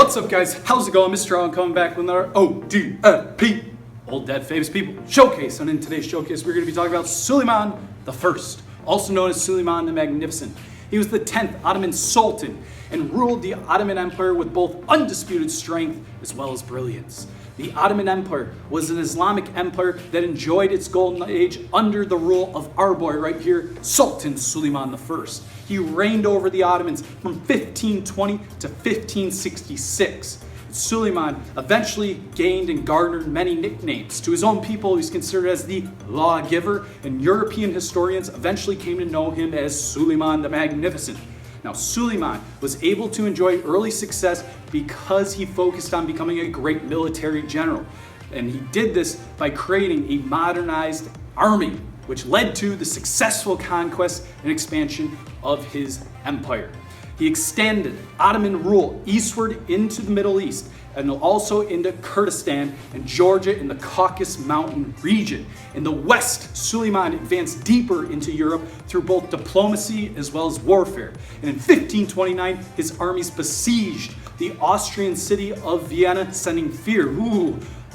What's up, guys? How's it going? Mr. Allen coming back with another ODFP, Old Dead Famous People Showcase. And in today's showcase, we're going to be talking about Suleiman the First, also known as Suleiman the Magnificent. He was the 10th Ottoman Sultan and ruled the Ottoman Empire with both undisputed strength as well as brilliance. The Ottoman Empire was an Islamic empire that enjoyed its golden age under the rule of our boy right here, Sultan Suleiman I. He reigned over the Ottomans from 1520 to 1566. Suleiman eventually gained and garnered many nicknames. To his own people, he's considered as the lawgiver, and European historians eventually came to know him as Suleiman the Magnificent. Now, Suleiman was able to enjoy early success because he focused on becoming a great military general. And he did this by creating a modernized army, which led to the successful conquest and expansion of his empire. He extended Ottoman rule eastward into the Middle East and also into Kurdistan and Georgia in the Caucasus Mountain region. In the west, Suleiman advanced deeper into Europe through both diplomacy as well as warfare. And in 1529, his armies besieged the Austrian city of Vienna, sending fear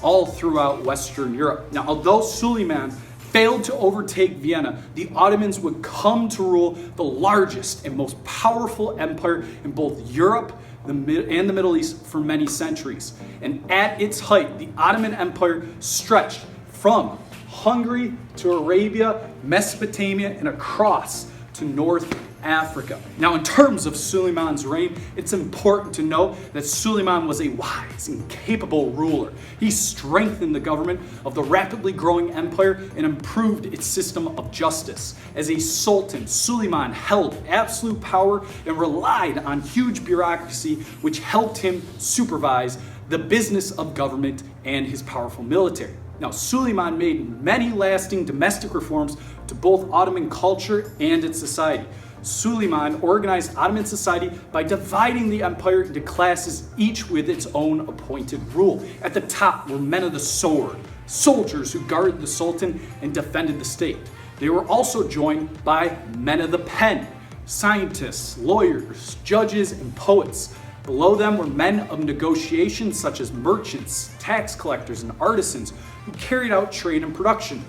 all throughout Western Europe. Now, although Suleiman failed to overtake Vienna, the Ottomans would come to rule the largest and most powerful empire in both Europe and the Middle East for many centuries. And at its height, the Ottoman Empire stretched from Hungary to Arabia, Mesopotamia, and across to North Africa. Now, in terms of Suleiman's reign, it's important to know that Suleiman was a wise and capable ruler. He strengthened the government of the rapidly growing empire and improved its system of justice. As a sultan, Suleiman held absolute power and relied on huge bureaucracy, which helped him supervise the business of government and his powerful military. Now, Suleiman made many lasting domestic reforms to both Ottoman culture and its society. Suleiman organized Ottoman society by dividing the empire into classes, each with its own appointed rule. At the top were men of the sword, soldiers who guarded the sultan and defended the state. They were also joined by men of the pen, scientists, lawyers, judges, and poets. Below them were men of negotiation such as merchants, tax collectors, and artisans who carried out trade and production.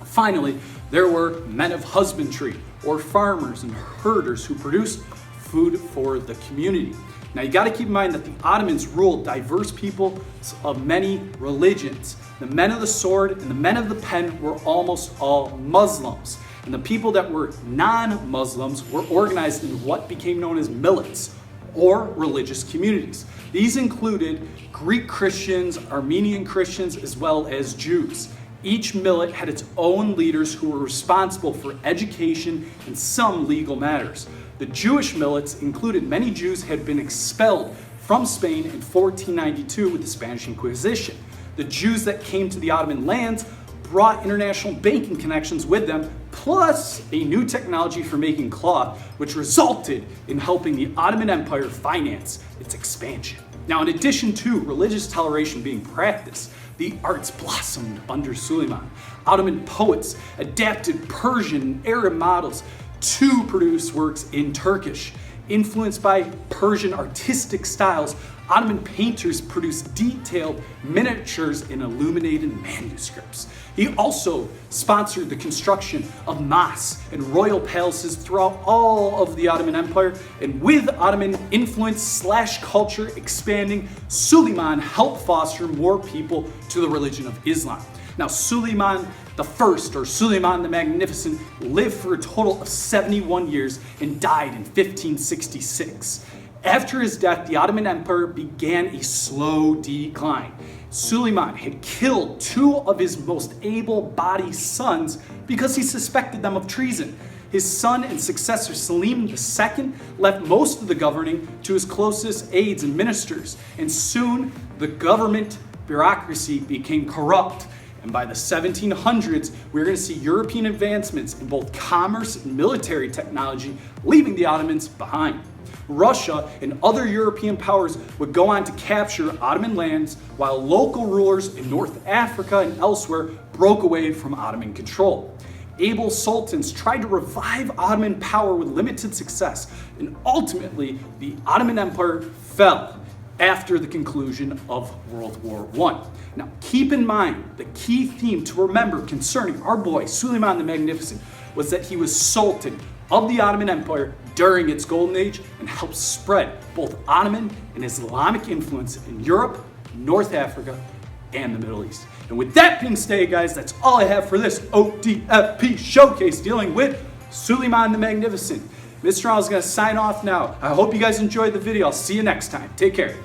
Finally, there were men of husbandry, or farmers and herders who produced food for the community. Now, you got to keep in mind that the Ottomans ruled diverse people of many religions. The men of the sword and the men of the pen were almost all Muslims. And the people that were non-Muslims were organized in what became known as millets, or religious communities. These included Greek Christians, Armenian Christians, as well as Jews. Each millet had its own leaders who were responsible for education and some legal matters. The Jewish millets included many Jews who had been expelled from Spain in 1492 with the Spanish Inquisition. The Jews that came to the Ottoman lands brought international banking connections with them, plus a new technology for making cloth, which resulted in helping the Ottoman Empire finance its expansion. Now, in addition to religious toleration being practiced, the arts blossomed under Suleiman. Ottoman poets adapted Persian and Arab models to produce works in Turkish. Influenced by Persian artistic styles, Ottoman painters produced detailed miniatures and illuminated manuscripts. He also sponsored the construction of mosques and royal palaces throughout all of the Ottoman Empire. And with Ottoman influence/culture expanding, Suleiman helped foster more people to the religion of Islam. Now, Suleiman the First, or Suleiman the Magnificent, lived for a total of 71 years and died in 1566. After his death, the Ottoman Empire began a slow decline. Suleiman had killed two of his most able-bodied sons because he suspected them of treason. His son and successor Suleiman II left most of the governing to his closest aides and ministers, and soon the government bureaucracy became corrupt. And by the 1700s, we're going to see European advancements in both commerce and military technology, leaving the Ottomans behind. Russia and other European powers would go on to capture Ottoman lands, while local rulers in North Africa and elsewhere broke away from Ottoman control. Able sultans tried to revive Ottoman power with limited success, and ultimately the Ottoman Empire fell after the conclusion of World War I. Now, keep in mind, the key theme to remember concerning our boy Suleiman the Magnificent was that he was Sultan of the Ottoman Empire during its golden age and helped spread both Ottoman and Islamic influence in Europe, North Africa, and the Middle East. And with that being stated, guys, that's all I have for this ODFP showcase dealing with Suleiman the Magnificent. Mr. Ronald is going to sign off now. I hope you guys enjoyed the video. I'll see you next time. Take care.